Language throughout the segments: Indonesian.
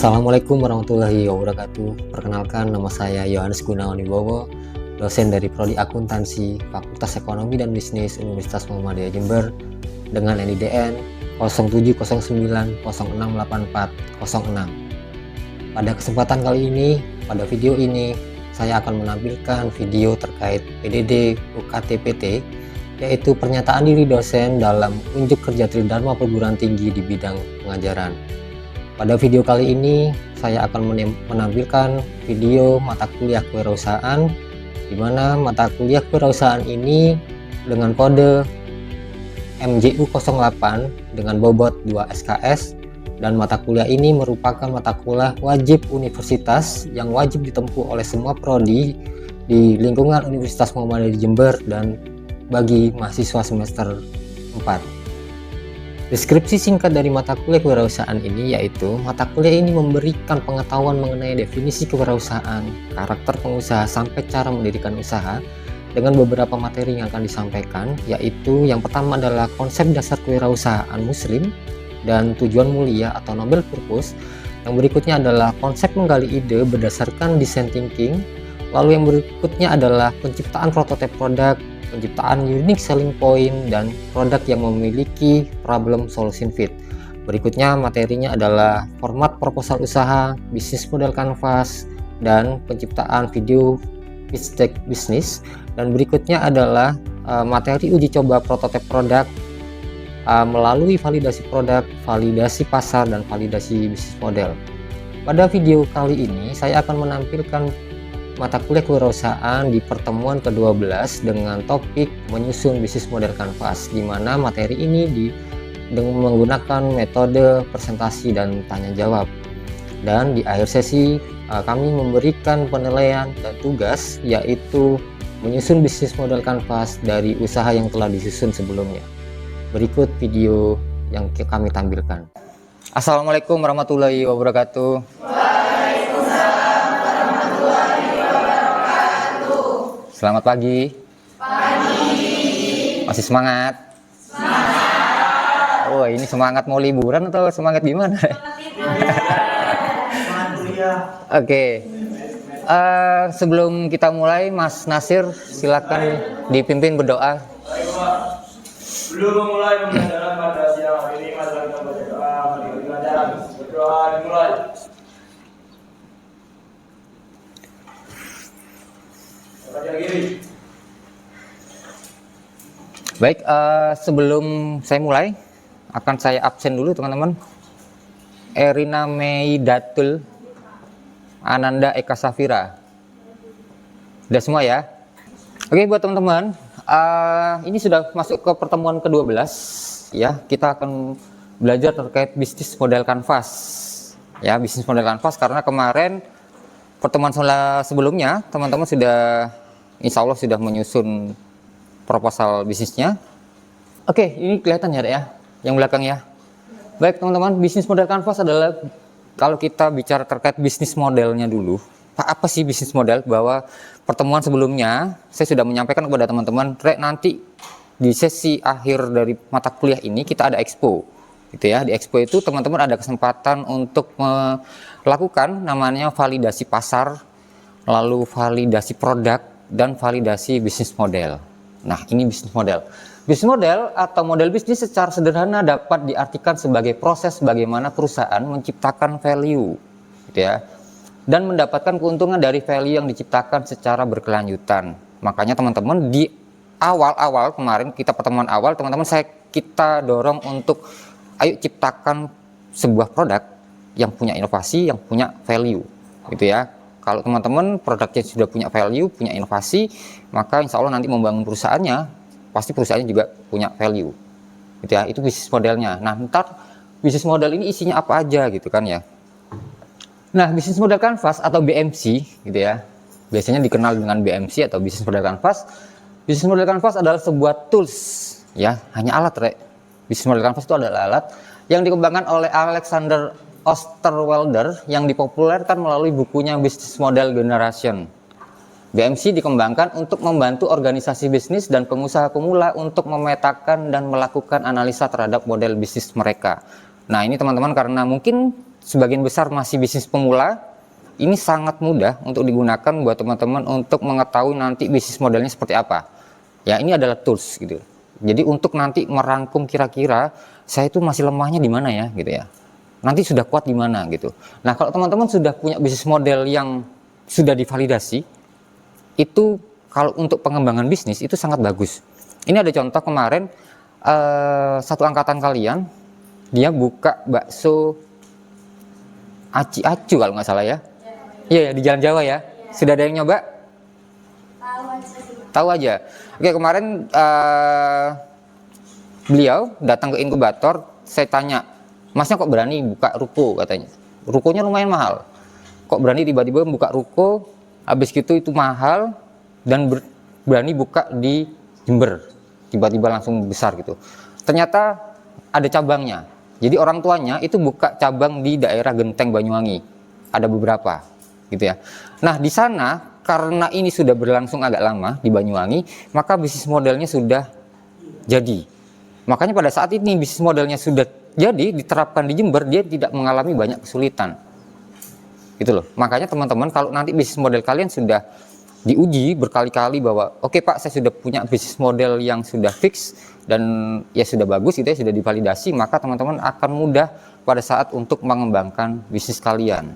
Assalamualaikum warahmatullahi wabarakatuh. Perkenalkan, nama saya Yohanes Gunawan Wibowo, dosen dari Prodi Akuntansi Fakultas Ekonomi dan Bisnis Universitas Muhammadiyah Jember dengan NIDN 0709068406. Pada kesempatan kali ini, pada video ini, saya akan menampilkan video terkait PDD UKT-PT, yaitu pernyataan diri dosen dalam unjuk kerja Tridharma Perguruan Tinggi di bidang pengajaran. Pada video kali ini, saya akan menampilkan video mata kuliah kewirausahaan, di mana mata kuliah kewirausahaan ini dengan kode MJU 08 dengan bobot 2 SKS, dan mata kuliah ini merupakan mata kuliah wajib universitas yang wajib ditempuh oleh semua prodi di lingkungan Universitas Muhammadiyah Jember dan bagi mahasiswa semester 4. Deskripsi singkat dari mata kuliah kewirausahaan ini yaitu mata kuliah ini memberikan pengetahuan mengenai definisi kewirausahaan, karakter pengusaha sampai cara mendirikan usaha dengan beberapa materi yang akan disampaikan, yaitu yang pertama adalah konsep dasar kewirausahaan muslim dan tujuan mulia atau noble purpose. Yang berikutnya adalah konsep menggali ide berdasarkan design thinking. Lalu yang berikutnya adalah penciptaan prototipe produk, penciptaan unique selling point, dan produk yang memiliki problem solution fit. Berikutnya materinya adalah format proposal usaha, bisnis model kanvas, dan penciptaan video pitch deck bisnis. Dan berikutnya adalah materi uji coba prototipe produk melalui validasi produk, validasi pasar, dan validasi bisnis model. Pada video kali ini saya akan menampilkan mata kuliah kewirausahaan di pertemuan ke-12 dengan topik menyusun bisnis model kanvas, di mana materi ini menggunakan metode presentasi dan tanya jawab. Dan di akhir sesi kami memberikan penilaian dan tugas, yaitu menyusun bisnis model kanvas dari usaha yang telah disusun sebelumnya. Berikut video yang kami tampilkan. Assalamualaikum warahmatullahi wabarakatuh. Selamat pagi. Pagi. Masih semangat? Semangat. Oh, ini semangat mau liburan atau semangat gimana? Oke. Sebelum kita mulai, Mas Nasir, silakan dipimpin berdoa. Belum memulai pembelajaran pada siang hari ini, mari kita berdoa. Mari pelajaran berdoa dimulai. Baik, sebelum saya mulai, akan saya absen dulu teman-teman. Erina Meidatul Ananda Eka Safira. Udah semua ya? Oke, buat teman-teman, ini sudah masuk ke pertemuan ke-12 ya. Kita akan belajar terkait bisnis model kanvas. Ya, bisnis model kanvas, karena kemarin pertemuan sebelumnya teman-teman sudah, insya Allah sudah menyusun proposal bisnisnya. Oke, ini kelihatan ya, yang belakang ya. Baik teman-teman, bisnis model kanvas adalah, kalau kita bicara terkait bisnis modelnya dulu, apa sih bisnis model? Bahwa pertemuan sebelumnya saya sudah menyampaikan kepada teman-teman, nanti di sesi akhir dari mata kuliah ini kita ada expo, gitu ya. Di expo itu teman-teman ada kesempatan untuk melakukan namanya validasi pasar, lalu validasi produk, dan validasi bisnis model. Nah, ini bisnis model. Bisnis model atau model bisnis secara sederhana dapat diartikan sebagai proses bagaimana perusahaan menciptakan value, gitu ya, dan mendapatkan keuntungan dari value yang diciptakan secara berkelanjutan. Makanya teman-teman di awal-awal kemarin, kita pertemuan awal, teman-teman kita dorong untuk ayo ciptakan sebuah produk yang punya inovasi, yang punya value, gitu ya. Kalau teman-teman produknya sudah punya value, punya inovasi, maka insya Allah nanti membangun perusahaannya, pasti perusahaannya juga punya value, gitu ya. Itu bisnis modelnya. Nah, ntar bisnis model ini isinya apa aja, gitu kan ya. Nah, bisnis model kanvas atau BMC, gitu ya, biasanya dikenal dengan BMC atau bisnis model kanvas. Bisnis model kanvas adalah sebuah tools, ya, hanya alat, Bisnis model kanvas itu adalah alat yang dikembangkan oleh Alexander Osterwalder yang dipopulerkan melalui bukunya Business Model Generation. BMC dikembangkan untuk membantu organisasi bisnis dan pengusaha pemula untuk memetakan dan melakukan analisa terhadap model bisnis mereka. Nah, ini teman-teman, karena mungkin sebagian besar masih bisnis pemula, ini sangat mudah untuk digunakan buat teman-teman untuk mengetahui nanti bisnis modelnya seperti apa. Ya, ini adalah tools gitu. Jadi untuk nanti merangkum kira-kira saya itu masih lemahnya di mana ya gitu ya. Nanti sudah kuat di mana gitu. Nah, kalau teman-teman sudah punya bisnis model yang sudah divalidasi, itu kalau untuk pengembangan bisnis itu sangat bagus. Ini ada contoh kemarin satu angkatan kalian dia buka bakso aci acu kalau nggak salah ya. Iya ya, di Jalan Jawa ya. Sudah ada yang nyoba? Tahu aja. Oke, kemarin beliau datang ke inkubator, saya tanya, "Masnya kok berani buka ruko?" katanya. Rukonya lumayan mahal. Kok berani tiba-tiba buka ruko, habis gitu itu mahal dan berani buka di Jember. Tiba-tiba langsung besar gitu. Ternyata ada cabangnya. Jadi orang tuanya itu buka cabang di daerah Genteng Banyuwangi. Ada beberapa gitu ya. Nah, di sana karena ini sudah berlangsung agak lama di Banyuwangi, maka bisnis modelnya sudah jadi. Makanya pada saat ini bisnis modelnya sudah jadi diterapkan di Jember, dia tidak mengalami banyak kesulitan. Gitu loh. Makanya teman-teman kalau nanti bisnis model kalian sudah diuji berkali-kali bahwa oke Pak, saya sudah punya bisnis model yang sudah fix dan ya sudah bagus gitu ya, sudah divalidasi, maka teman-teman akan mudah pada saat untuk mengembangkan bisnis kalian.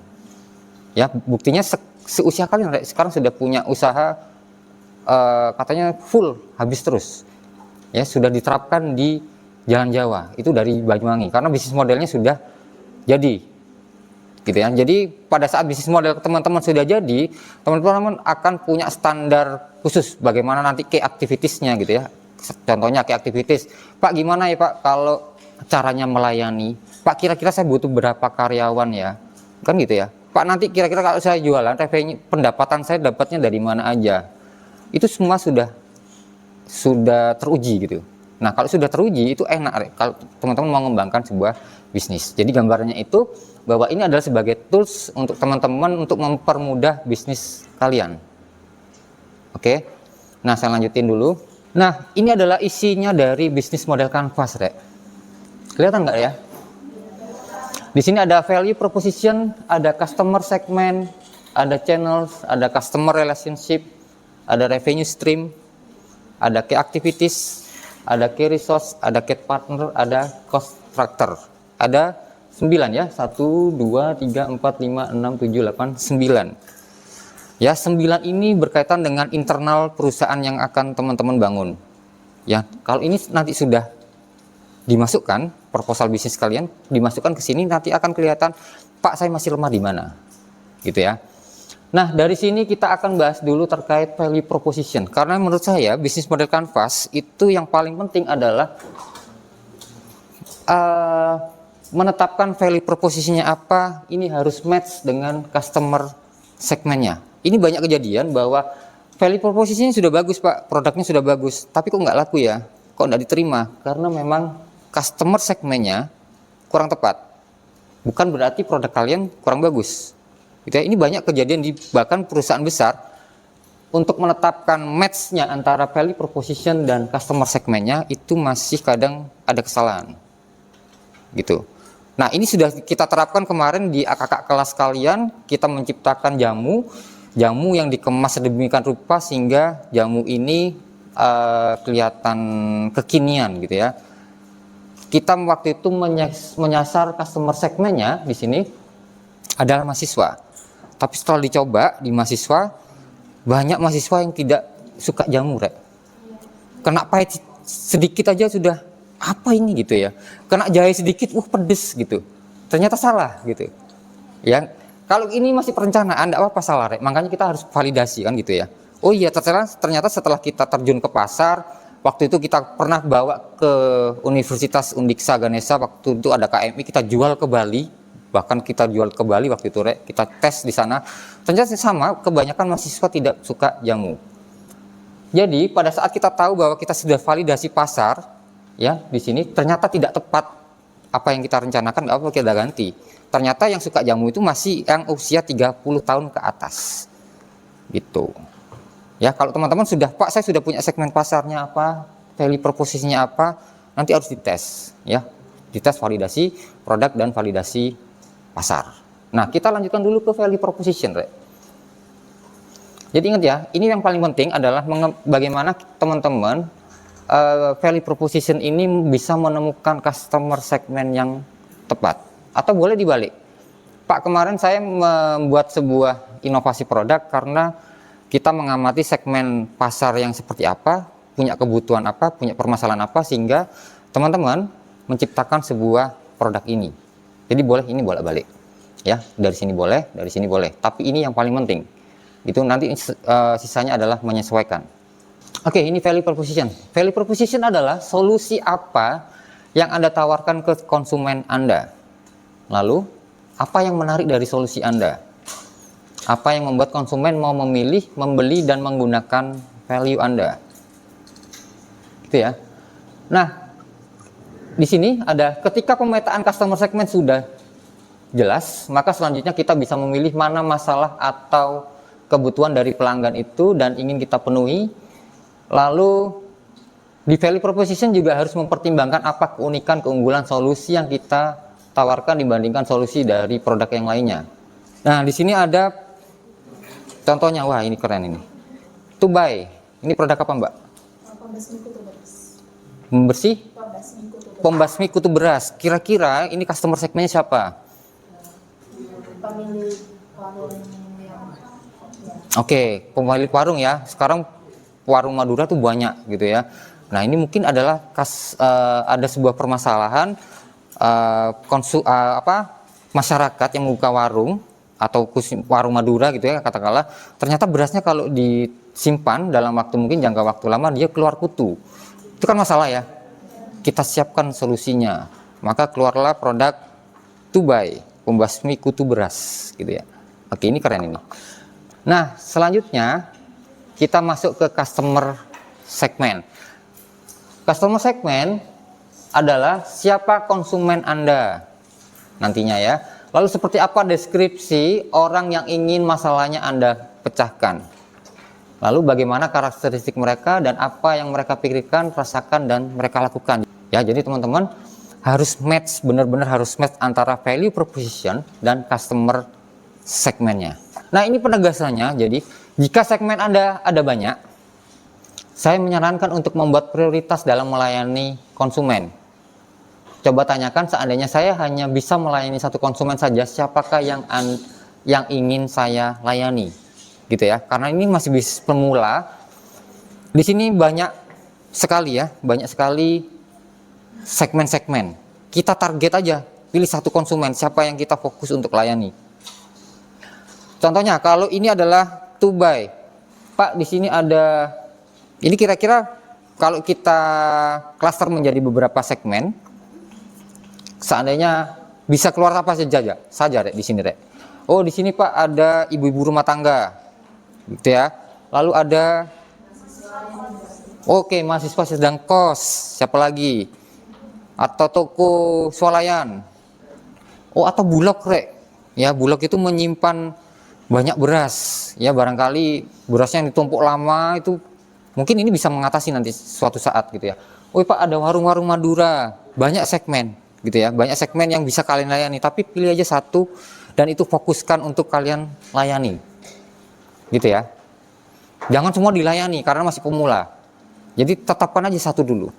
Ya, buktinya seusia kalian sekarang sudah punya usaha katanya full habis terus. Ya, sudah diterapkan di Jalan Jawa, itu dari Banyuwangi karena bisnis modelnya sudah jadi. Gitu ya. Jadi pada saat bisnis model teman-teman sudah jadi, teman-teman akan punya standar khusus bagaimana nanti key activitiesnya gitu ya. Contohnya key activities, Pak gimana ya Pak kalau caranya melayani, Pak kira-kira saya butuh berapa karyawan ya, kan gitu ya. Pak nanti kira-kira kalau saya jualan, revenue pendapatan saya dapatnya dari mana aja, itu semua sudah teruji gitu. Nah kalau sudah teruji itu enak kalau teman-teman mau mengembangkan sebuah bisnis. Jadi gambarnya itu bahwa ini adalah sebagai tools untuk teman-teman untuk mempermudah bisnis kalian. Oke, nah saya lanjutin dulu. Nah ini adalah isinya dari bisnis model Canvas, Rek. Kelihatan nggak ya? Di sini ada value proposition, ada customer segment, ada channels, ada customer relationship, ada revenue stream, ada key activities, ada key resource, ada key partner, ada cost structure. Ada 9 ya, 1, 2, 3, 4, 5, 6, 7, 8, 9. Ya, 9 ini berkaitan dengan internal perusahaan yang akan teman-teman bangun. Ya, kalau ini nanti sudah dimasukkan, proposal bisnis kalian dimasukkan ke sini, nanti akan kelihatan, Pak saya masih lemah di mana. Gitu ya. Nah, dari sini kita akan bahas dulu terkait value proposition. Karena menurut saya, bisnis model Canvas itu yang paling penting adalah menetapkan value propositionnya apa, ini harus match dengan customer segmennya. Ini banyak kejadian bahwa value propositionnya sudah bagus Pak, produknya sudah bagus, tapi kok nggak laku ya, kok nggak diterima, karena memang customer segmennya kurang tepat. Bukan berarti produk kalian kurang bagus. Gitu ya. Ini banyak kejadian di bahkan perusahaan besar untuk menetapkan match-nya antara value proposition dan customer segmennya itu masih kadang ada kesalahan. Gitu. Nah ini sudah kita terapkan kemarin di kakak kelas kalian, kita menciptakan jamu yang dikemas sedemikian rupa sehingga jamu ini kelihatan kekinian gitu ya. Kita waktu itu menyasar customer segmennya di sini adalah mahasiswa. Tapi setelah dicoba di mahasiswa, banyak mahasiswa yang tidak suka jamu, Rek. Kena pahit sedikit aja sudah apa ini gitu ya, kena jahe sedikit pedes gitu, ternyata salah gitu ya. Kalau ini masih perencanaan tidak apa-apa salah, Rek. Makanya kita harus validasi kan gitu ya. Oh iya, ternyata setelah kita terjun ke pasar, waktu itu kita pernah bawa ke Universitas Undiksa Ganesha, waktu itu ada KMI, kita jual ke Bali, bahkan kita jual ke Bali waktu itu, Rek. Kita tes di sana, ternyata sama, kebanyakan mahasiswa tidak suka jamu. Jadi pada saat kita tahu bahwa kita sudah validasi pasar ya di sini, ternyata tidak tepat apa yang kita rencanakan, nggak apa kita ganti. Ternyata yang suka jamu itu masih yang usia 30 tahun ke atas gitu ya. Kalau teman-teman sudah, Pak saya sudah punya segmen pasarnya apa, value propositionnya apa, nanti harus dites ya, dites validasi produk dan validasi pasar. Nah, kita lanjutkan dulu ke value proposition, Rek. Jadi ingat ya, ini yang paling penting adalah bagaimana teman-teman value proposition ini bisa menemukan customer segment yang tepat. Atau boleh dibalik. Pak, kemarin saya membuat sebuah inovasi produk karena kita mengamati segmen pasar yang seperti apa, punya kebutuhan apa, punya permasalahan apa, sehingga teman-teman menciptakan sebuah produk ini. Jadi boleh ini bolak-balik. Ya, dari sini boleh, dari sini boleh. Tapi ini yang paling penting. Itu nanti sisanya adalah menyesuaikan. Oke, ini value proposition. Value proposition adalah solusi apa yang Anda tawarkan ke konsumen Anda. Lalu, apa yang menarik dari solusi Anda? Apa yang membuat konsumen mau memilih, membeli, dan menggunakan value Anda? Gitu ya. Nah, di sini ada ketika pemetaan customer segment sudah jelas, maka selanjutnya kita bisa memilih mana masalah atau kebutuhan dari pelanggan itu dan ingin kita penuhi. Lalu di value proposition juga harus mempertimbangkan apa keunikan, keunggulan solusi yang kita tawarkan dibandingkan solusi dari produk yang lainnya. Nah, di sini ada contohnya. Wah, ini keren ini. To buy. Ini produk apa, Mbak? Pembasmi kutu beras. Membersih? Pembasmi kutu beras. Pembasmi kutu beras. Kira-kira ini customer segmennya siapa? Pemilik warung yang Oke, pemilik warung ya. Sekarang warung Madura tuh banyak gitu ya. Nah, ini mungkin adalah ada sebuah permasalahan masyarakat yang membuka warung atau warung Madura gitu ya, katakanlah ternyata berasnya kalau disimpan dalam waktu mungkin jangka waktu lama dia keluar kutu. Itu kan masalah ya. Kita siapkan solusinya. Maka keluarlah produk To Buy, pembasmi kutu beras gitu ya. Oke, ini keren ini. Nah, selanjutnya kita masuk ke customer segment. Customer segment adalah siapa konsumen Anda nantinya ya. Lalu seperti apa deskripsi orang yang ingin masalahnya Anda pecahkan. Lalu bagaimana karakteristik mereka dan apa yang mereka pikirkan, rasakan, dan mereka lakukan. Ya, jadi teman-teman harus match, benar-benar harus match antara value proposition dan customer segmentnya. Nah, ini penegasannya. Jadi jika segmen Anda ada banyak, saya menyarankan untuk membuat prioritas dalam melayani konsumen. Coba tanyakan, seandainya saya hanya bisa melayani satu konsumen saja, siapakah yang ingin saya layani, gitu ya? Karena ini masih bisnis pemula. Di sini banyak sekali segmen-segmen. Kita target aja, pilih satu konsumen, siapa yang kita fokus untuk layani. Contohnya, kalau ini adalah To Buy, Pak, di sini ada. Ini kira-kira kalau kita cluster menjadi beberapa segmen, seandainya bisa keluar apa saja Rek, di sini, Rek. Oh, di sini Pak ada ibu-ibu rumah tangga, gitu ya. Lalu ada, oke, mahasiswa sedang kos, siapa lagi? Atau toko swalayan. Oh, atau Bulog, Rek. Ya, Bulog itu menyimpan banyak beras. Ya, barangkali berasnya yang ditumpuk lama itu mungkin ini bisa mengatasi nanti suatu saat gitu ya. Oh Pak, ada warung-warung Madura, banyak segmen gitu ya, banyak segmen yang bisa kalian layani, tapi pilih aja satu dan itu fokuskan untuk kalian layani gitu ya. Jangan semua dilayani karena masih pemula, jadi tetapkan aja satu dulu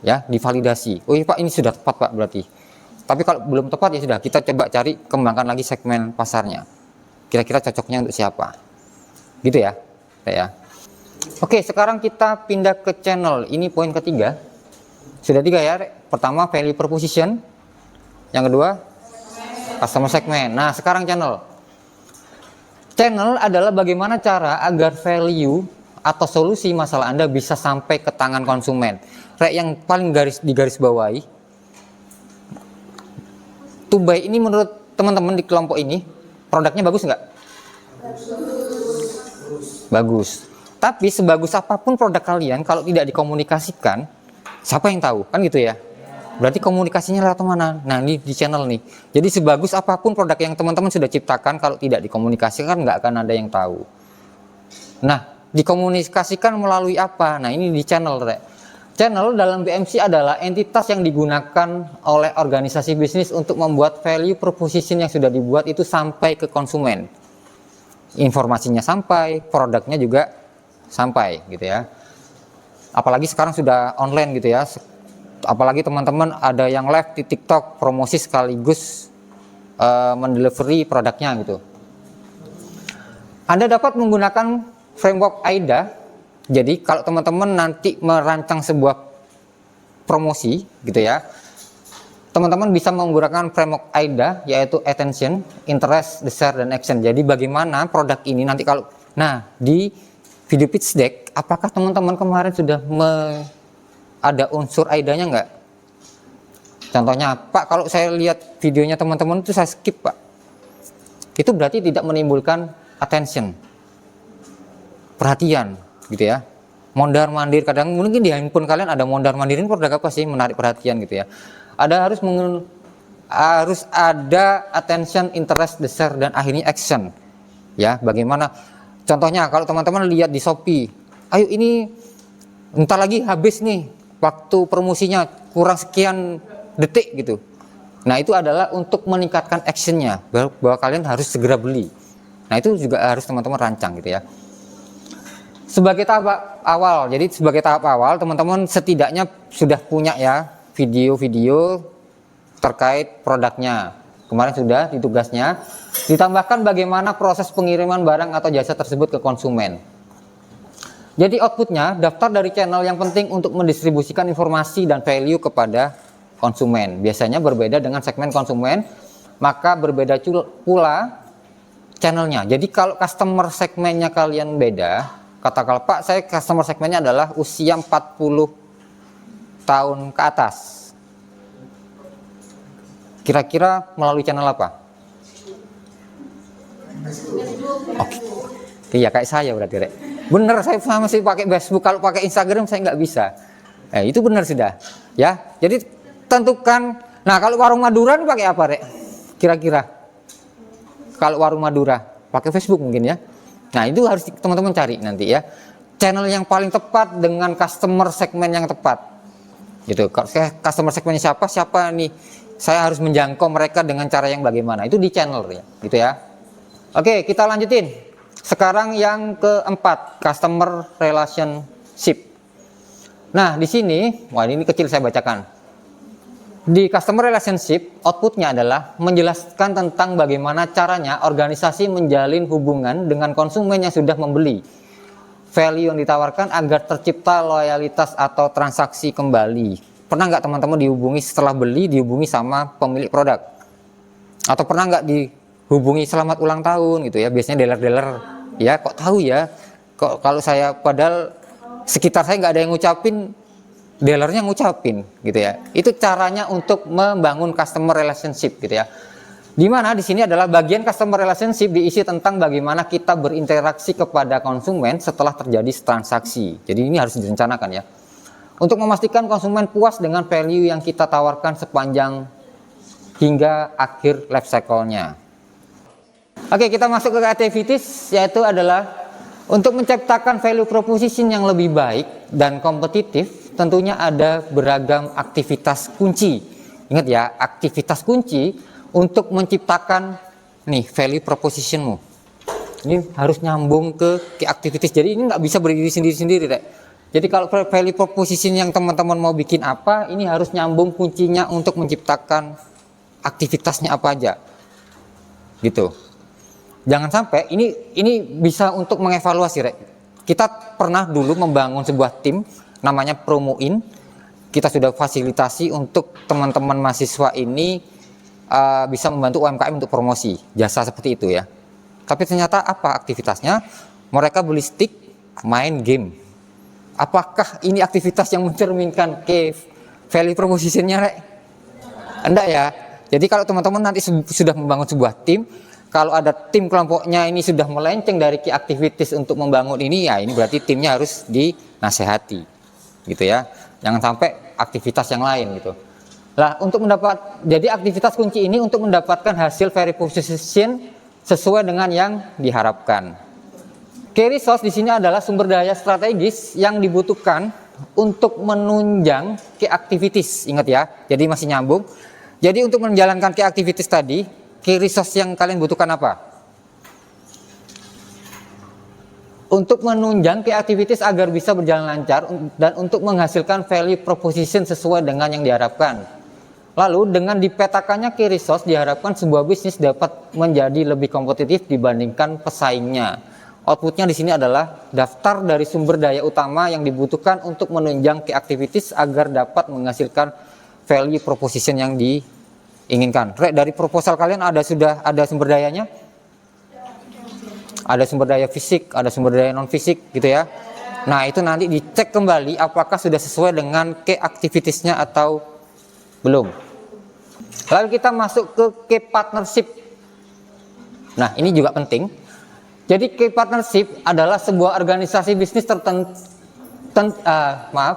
ya, divalidasi. Oh iya Pak, ini sudah tepat Pak berarti, tapi kalau belum tepat ya sudah, kita coba cari, kembangkan lagi segmen pasarnya, kira-kira cocoknya untuk siapa gitu ya. Oke, sekarang kita pindah ke channel. Ini poin ketiga. Sudah 3 ya. Pertama value proposition, yang kedua customer segment. Nah, sekarang channel. Channel adalah bagaimana cara agar value atau solusi masalah Anda bisa sampai ke tangan konsumen. Yang paling digaris bawahi, To Buy ini menurut teman-teman di kelompok ini produknya bagus nggak? Bagus. Tapi sebagus apapun produk kalian, kalau tidak dikomunikasikan, siapa yang tahu? Kan gitu ya. Berarti komunikasinya lewat mana? Nah, ini di channel nih. Jadi sebagus apapun produk yang teman-teman sudah ciptakan, kalau tidak dikomunikasikan, nggak akan ada yang tahu. Nah, dikomunikasikan melalui apa? Nah, ini di channel, Rek. channel dalam BMC adalah entitas yang digunakan oleh organisasi bisnis untuk membuat value proposition yang sudah dibuat itu sampai ke konsumen. Informasinya sampai, produknya juga sampai gitu ya. Apalagi sekarang sudah online gitu ya. Apalagi teman-teman ada yang live di TikTok promosi sekaligus mendelivery produknya gitu. Anda dapat menggunakan framework AIDA. Jadi kalau teman-teman nanti merancang sebuah promosi gitu ya, teman-teman bisa menggunakan framework AIDA, yaitu attention, interest, desire, dan action. Jadi bagaimana produk ini nanti kalau, nah di video pitch deck, apakah teman-teman kemarin sudah ada unsur AIDA-nya nggak? Contohnya, Pak, kalau saya lihat videonya teman-teman itu saya skip, Pak. Itu berarti tidak menimbulkan attention, perhatian, gitu ya. Mondar mandir, kadang mungkin di handphone kalian ada mondar mandirin produk apa sih menarik perhatian gitu ya. Harus ada attention, interest, desire, dan akhirnya action. Ya, bagaimana? Contohnya kalau teman-teman lihat di Shopee, ayo ini entar lagi habis nih waktu promosinya kurang sekian detik gitu. Nah itu adalah untuk meningkatkan actionnya bahwa kalian harus segera beli. Nah itu juga harus teman-teman rancang gitu ya. Sebagai tahap awal, jadi sebagai tahap awal teman-teman setidaknya sudah punya ya video-video terkait produknya. Kemarin sudah di tugasnya. Ditambahkan bagaimana proses pengiriman barang atau jasa tersebut ke konsumen. Jadi outputnya daftar dari channel yang penting untuk mendistribusikan informasi dan value kepada konsumen. Biasanya berbeda dengan segmen konsumen, maka berbeda pula channelnya. Jadi kalau customer segmennya kalian beda, katakanlah Pak, saya customer segmennya adalah usia 40 tahun ke atas. Kira-kira melalui channel apa? Oke. Iya kayak saya berarti, Rek. Bener, saya masih pakai Facebook, kalau pakai Instagram saya nggak bisa. Itu benar sudah. Ya, jadi tentukan. Nah, kalau warung Madura ini pakai apa, Rek? Kira-kira? Kalau warung Madura, pakai Facebook mungkin ya. Nah, itu harus teman-teman cari nanti ya. Channel yang paling tepat dengan customer segmen yang tepat. Gitu. Kalau customer segmennya siapa nih? Saya harus menjangkau mereka dengan cara yang bagaimana? Itu di channel ya, gitu ya. Oke, kita lanjutin. Sekarang yang keempat, customer relationship. Nah, di sini, wah ini kecil saya bacakan. Di customer relationship, outputnya adalah menjelaskan tentang bagaimana caranya organisasi menjalin hubungan dengan konsumen yang sudah membeli. Value yang ditawarkan agar tercipta loyalitas atau transaksi kembali. Pernah nggak teman-teman dihubungi setelah beli, dihubungi sama pemilik produk? Atau pernah nggak dihubungi selamat ulang tahun gitu ya? Biasanya dealer-dealer, ya kok tahu ya? Kok kalau saya padahal sekitar saya nggak ada yang ngucapin, dealernya ngucapin gitu ya. Itu caranya untuk membangun customer relationship gitu ya. Dimana di sini adalah bagian customer relationship diisi tentang bagaimana kita berinteraksi kepada konsumen setelah terjadi transaksi. Jadi ini harus direncanakan ya. Untuk memastikan konsumen puas dengan value yang kita tawarkan sepanjang hingga akhir life cycle-nya. Oke, kita masuk ke activities, yaitu adalah untuk menciptakan value proposition yang lebih baik dan kompetitif. Tentunya ada beragam aktivitas kunci. Ingat ya, aktivitas kunci untuk menciptakan nih value propositionmu. Ini harus nyambung ke aktivitas. Jadi ini nggak bisa berdiri sendiri-sendiri, Rek. Jadi kalau value proposition yang teman-teman mau bikin apa, ini harus nyambung kuncinya untuk menciptakan aktivitasnya apa aja. Gitu. Jangan sampai ini bisa untuk mengevaluasi, Rek. Kita pernah dulu membangun sebuah tim namanya Promoin. Kita sudah fasilitasi untuk teman-teman mahasiswa ini bisa membantu UMKM untuk promosi jasa seperti itu ya. Tapi ternyata apa aktivitasnya? Mereka beli stick, main game. Apakah ini aktivitas yang mencerminkan ke value proposition-nya, Rek? Enggak ya. Jadi kalau teman-teman nanti sudah membangun sebuah tim, kalau ada tim kelompoknya ini sudah melenceng dari key activities untuk membangun ini, ya ini berarti timnya harus dinasehati, gitu ya. Jangan sampai aktivitas yang lain gitu. Lah, jadi aktivitas kunci ini untuk mendapatkan hasil value proposition sesuai dengan yang diharapkan. Key resource di sini adalah sumber daya strategis yang dibutuhkan untuk menunjang key activities, ingat ya, jadi masih nyambung. Jadi untuk menjalankan key activities tadi, key resource yang kalian butuhkan apa? Untuk menunjang key activities agar bisa berjalan lancar dan untuk menghasilkan value proposition sesuai dengan yang diharapkan. Lalu dengan dipetakannya key resource diharapkan sebuah bisnis dapat menjadi lebih kompetitif dibandingkan pesaingnya. Outputnya di sini adalah daftar dari sumber daya utama yang dibutuhkan untuk menunjang key activities agar dapat menghasilkan value proposition yang diinginkan. Dari proposal kalian sudah ada sumber dayanya? Ada sumber daya fisik, ada sumber daya non fisik gitu ya. Nah itu nanti dicek kembali apakah sudah sesuai dengan key activitiesnya atau belum. Lalu kita masuk ke key partnership. Nah ini juga penting. Jadi key partnership adalah sebuah organisasi bisnis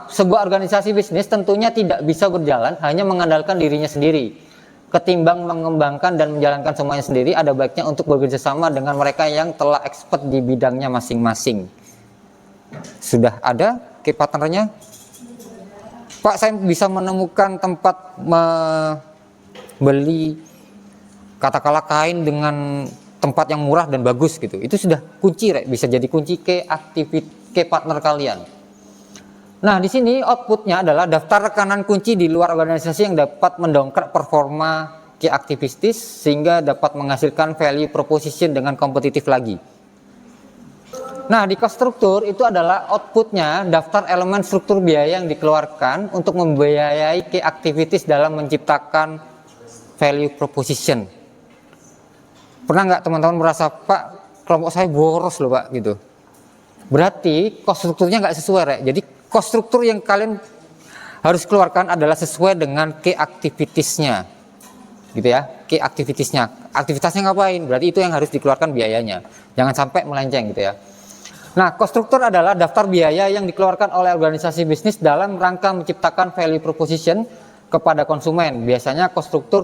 sebuah organisasi bisnis tentunya tidak bisa berjalan hanya mengandalkan dirinya sendiri. Ketimbang mengembangkan dan menjalankan semuanya sendiri, ada baiknya untuk bekerja sama dengan mereka yang telah expert di bidangnya masing-masing. Sudah ada key partnernya? Pak, saya bisa menemukan tempat membeli katakanlah kain dengan tempat yang murah dan bagus gitu. Itu sudah kunci, bisa jadi kunci key partner kalian. Nah, di sini outputnya adalah daftar rekanan kunci di luar organisasi yang dapat mendongkrak performa key activities sehingga dapat menghasilkan value proposition dengan kompetitif lagi. Nah, di cost struktur itu adalah outputnya daftar elemen struktur biaya yang dikeluarkan untuk membiayai key activities dalam menciptakan value proposition. Pernah nggak teman-teman merasa, Pak, kelompok saya boros loh Pak gitu. Berarti cost strukturnya nggak sesuai, Rek. Jadi cost struktur yang kalian harus keluarkan adalah sesuai dengan key activitiesnya, gitu ya. Key activitiesnya, aktivitasnya ngapain? Berarti itu yang harus dikeluarkan biayanya. Jangan sampai melenceng, gitu ya. Nah, cost struktur adalah daftar biaya yang dikeluarkan oleh organisasi bisnis dalam rangka menciptakan value proposition kepada konsumen. Biasanya cost struktur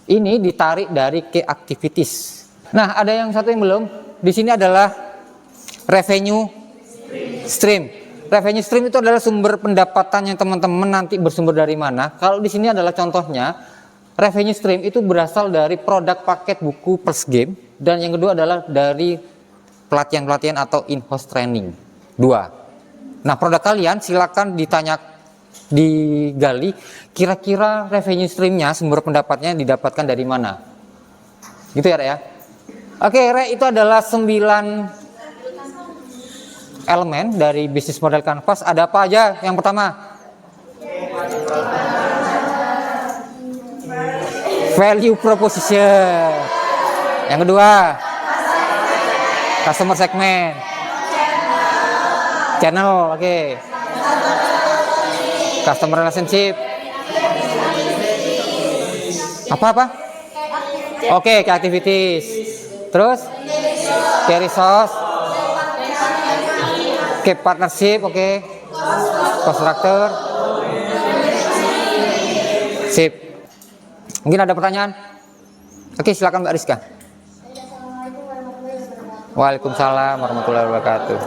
ini ditarik dari key activities. Nah, ada yang satu yang belum. Di sini adalah revenue stream. Revenue stream itu adalah sumber pendapatan yang teman-teman nanti bersumber dari mana. Kalau di sini adalah contohnya, revenue stream itu berasal dari produk paket buku plus game, dan yang kedua adalah dari pelatihan-pelatihan atau in-house training. Dua. Nah, produk kalian silakan digali kira-kira revenue streamnya, sumber pendapatnya didapatkan dari mana. Gitu ya, Rek ya. Oke, Rek, itu adalah 9 elemen dari bisnis model Canvas. Ada apa aja? Yang pertama, value proposition. Yang kedua, customer segment. Channel, oke. Customer relationship. Apa? Oke, key activities. Terus, key resource. Key partnership, oke. Cost structure. Sip. Mungkin ada pertanyaan? Oke, silakan Mbak Rizka. Assalamualaikum warahmatullahi wabarakatuh. Waalaikumsalam warahmatullahi wabarakatuh.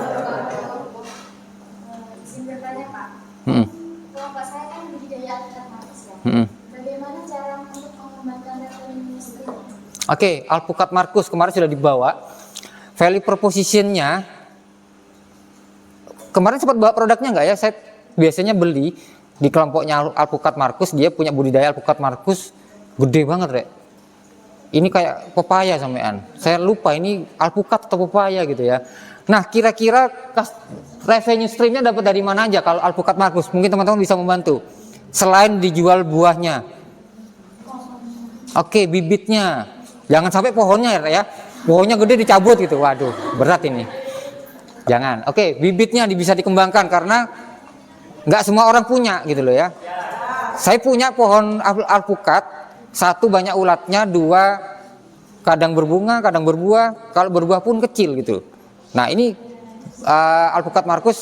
Izin bertanya Pak. Kelompok saya kan budidaya alpukat markus ya. Bagaimana cara untuk mengembangkan revenue stream? Oke, alpukat markus kemarin sudah dibawa. Value proposition-nya kemarin sempat bawa produknya nggak ya? Saya biasanya beli di kelompoknya alpukat markus, dia punya budidaya alpukat markus gede banget, Rek. Ini kayak pepaya sampean. Saya lupa ini alpukat atau pepaya gitu ya. Nah, kira-kira revenue streamnya dapat dari mana aja kalau alpukat markus? Mungkin teman-teman bisa membantu. Selain dijual buahnya. Oke, bibitnya. Jangan sampai pohonnya ya. Pohonnya gede dicabut gitu. Waduh, berat ini. Jangan. Oke, bibitnya bisa dikembangkan karena nggak semua orang punya gitu loh ya. Saya punya pohon alpukat, satu banyak ulatnya, dua kadang berbunga, kadang berbuah. Kalau berbuah pun kecil gitu. Nah ini alpukat markus,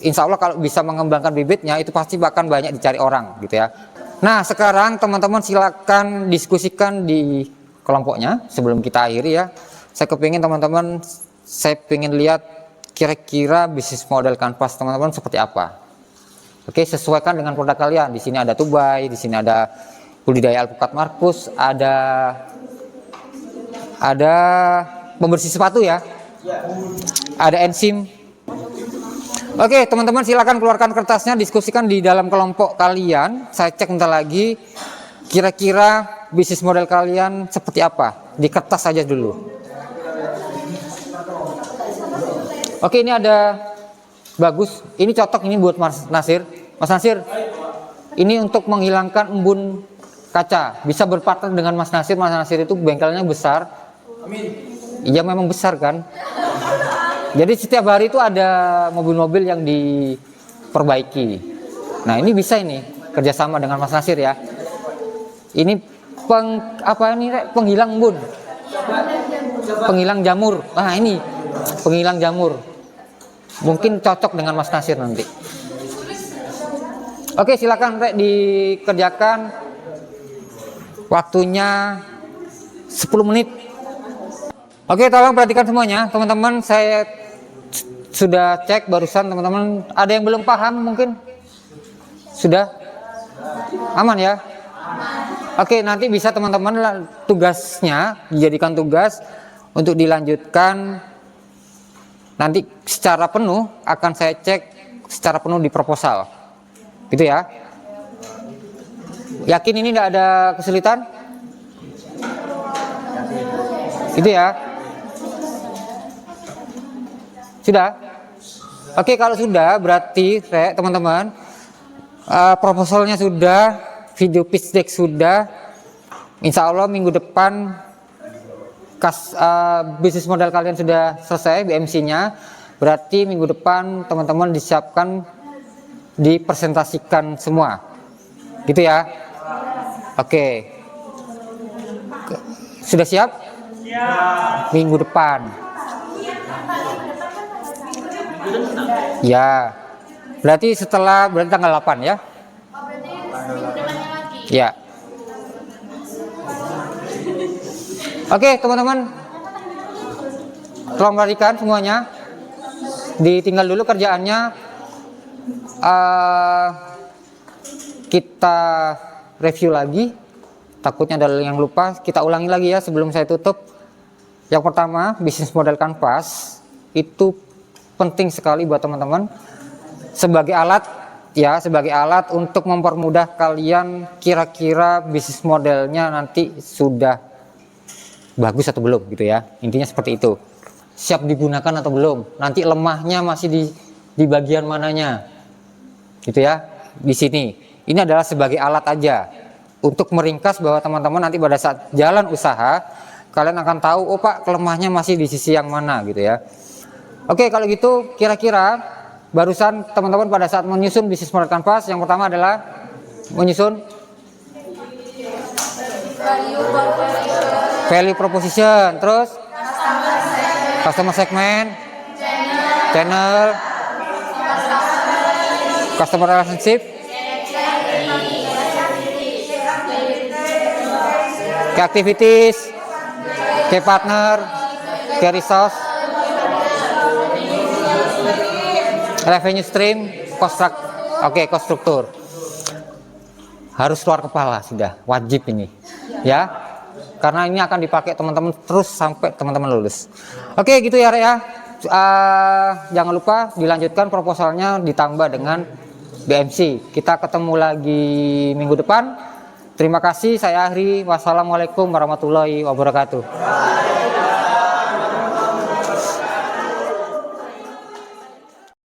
insya Allah kalau bisa mengembangkan bibitnya itu pasti bahkan banyak dicari orang gitu ya. Nah sekarang teman-teman silakan diskusikan di kelompoknya sebelum kita akhiri ya. Saya kepingin teman-teman, saya pengen lihat kira-kira bisnis model Canvas teman-teman seperti apa. Oke, sesuaikan dengan produk kalian. Di sini ada tubai, di sini ada budidaya alpukat Markus, ada pembersih sepatu ya. Ada enzim. Oke, teman-teman silakan keluarkan kertasnya, diskusikan di dalam kelompok kalian. Saya cek bentar lagi kira-kira bisnis model kalian seperti apa. Di kertas saja dulu. Oke, ini ada bagus. Ini cocok ini buat Mas Nasir. Mas Nasir, ini untuk menghilangkan embun kaca. Bisa berpartner dengan Mas Nasir. Mas Nasir itu bengkelnya besar. Iya memang besar kan. Jadi setiap hari itu ada mobil-mobil yang diperbaiki. Nah ini bisa ini kerjasama dengan Mas Nasir ya. Ini penghilang embun, penghilang jamur. Nah ini penghilang jamur. Mungkin cocok dengan Mas Nasir nanti. Oke silakan Rek dikerjakan. Waktunya 10 menit. Oke, tolong perhatikan semuanya, teman-teman. Saya sudah cek barusan, teman-teman. Ada yang belum paham mungkin? Sudah? Aman ya? Oke, nanti bisa teman-teman tugasnya dijadikan tugas untuk dilanjutkan. Nanti secara penuh akan saya cek secara penuh di proposal. Gitu ya? Yakin ini tidak ada kesulitan? Gitu ya? Sudah? Oke, kalau sudah berarti teman-teman proposalnya sudah, video pitch deck sudah. Insya Allah minggu depan bisnis model kalian sudah selesai BMC-nya. Berarti minggu depan teman-teman disiapkan, dipresentasikan semua. Gitu ya? Oke. Sudah siap? Minggu depan. Ya, berarti berarti tanggal 8 ya? Ya. Oke teman-teman, tolong perhatikan semuanya. Ditinggal dulu kerjaannya. Kita review lagi. Takutnya ada yang lupa. Kita ulangi lagi ya sebelum saya tutup. Yang pertama, bisnis model kanvas itu penting sekali buat teman-teman sebagai alat ya, sebagai alat untuk mempermudah kalian kira-kira bisnis modelnya nanti sudah bagus atau belum gitu ya. Intinya seperti itu. Siap digunakan atau belum? Nanti lemahnya masih di bagian mananya? Gitu ya. Di sini. Ini adalah sebagai alat aja untuk meringkas bahwa teman-teman nanti pada saat jalan usaha kalian akan tahu, oh Pak, kelemahnya masih di sisi yang mana gitu ya. Oke, kalau gitu kira-kira barusan teman-teman pada saat menyusun bisnis model kanvas, yang pertama adalah menyusun value proposition, terus customer segment, channel, customer relationship, key activities, key partner, key resource, revenue stream, cost struktur. Harus keluar kepala, sudah wajib ini ya, karena ini akan dipakai teman-teman terus sampai teman-teman lulus. Oke gitu ya Rek ya. Jangan lupa dilanjutkan proposalnya ditambah dengan BMC. Kita ketemu lagi minggu depan. Terima kasih, saya Ahri. Wassalamualaikum warahmatullahi wabarakatuh.